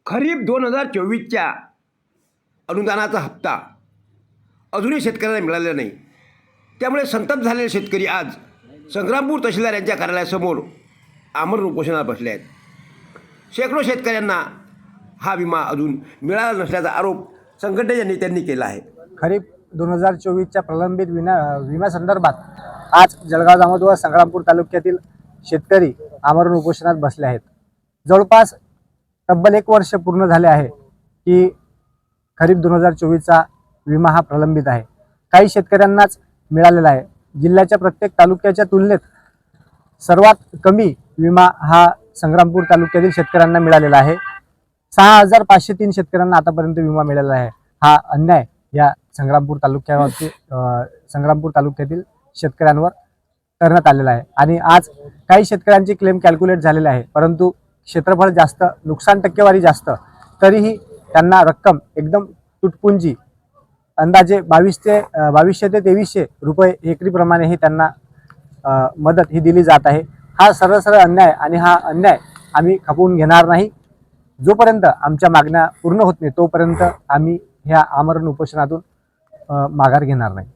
खरीप 2024च्या अनुदानाचा हप्ता अजूनही शेतकऱ्यांना मिळालेला नाही। त्यामुळे संतप्त झालेले शेतकरी आज संग्रामपूर तहसीलदार यांच्या कार्यालयासमोर आमरण उपोषणाला बसले आहेत। शेकडो शेतकऱ्यांना हा विमा अजून मिळाला नसल्याचा आरोप संघटनेच्या नेत्यांनी केला आहे। खरीप 2024च्या प्रलंबित विम्यासंदर्भात आज जळगाव जामोद व संग्रामपूर तालुक्यातील शेतकरी आमरण उपोषणात बसले आहेत। जवळपास तब्बल 1 वर्ष पूर्ण झाले आहे की खरीप 2024चा विमा हा प्रलंबित आहे। काही शेतकऱ्यांनाच मिळालेला आहे। जिल्ह्याच्या प्रत्येक तालुक्याच्या तुलनेत सर्वात कमी विमा हा संग्रामपूर तालुक्यातील शेतकऱ्यांना मिळालेला आहे। 6503 शेतकऱ्यांना आतापर्यंत विमा मिळालेला आहे। हा अन्याय या संग्रामपूर तालुक्यातील शेतकऱ्यांवर करण्यात आलेला आहे। आणि आज काही शेतकऱ्यांचे क्लेम कॅल्क्युलेट झालेले आहे, परंतु क्षेत्रफळ जास्त, नुकसान टक्केवारी जास्त, तरीही त्यांना रक्कम एकदम तुटपुंजी अंदाजे 2200 ते 2300 रुपये एकरीप्रमाणे ही त्यांना मदत ही दिली जात आहे। हा सरळ अन्याय आणि हा अन्याय आम्ही खपवून घेणार नाही। जोपर्यंत आमच्या मागण्या पूर्ण होत नाही तोपर्यंत आम्ही ह्या आमरण उपोषणातून माघार घेणार नाही।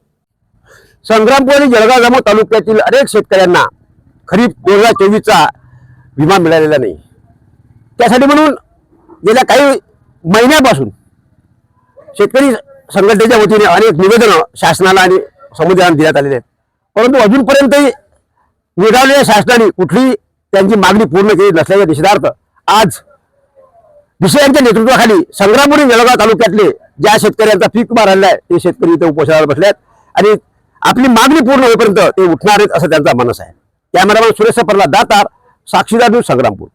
संग्रामपूर आणि जळगाव जामोद तालुक्यातील अनेक शेतकऱ्यांना खरीप 2024चा विमा मिळालेला नाही। त्यासाठी म्हणून गेल्या काही महिन्यापासून शेतकरी संघटनेच्या वतीने अनेक निवेदनं शासनाला आणि समुदायाला देण्यात आलेले आहेत, परंतु अजूनपर्यंतही निवडलेल्या शासनाने कुठलीही त्यांची मागणी पूर्ण केली नसल्याच्या निषेधार्थ आज यांच्या नेतृत्वाखाली संग्रामपूर आणि जळगाव तालुक्यातले ज्या शेतकऱ्यांचा पीक विमा राहिला आहे ते शेतकरी इथे उपोषणाला बसले आहेत आणि आपली मागणी पूर्ण होईपर्यंत ते उठणार आहेत असं त्यांचा मनस आहे। कॅमेरामॅन सुरेश परला दातार, साक्षीदार न्यूज, संग्रामपूर।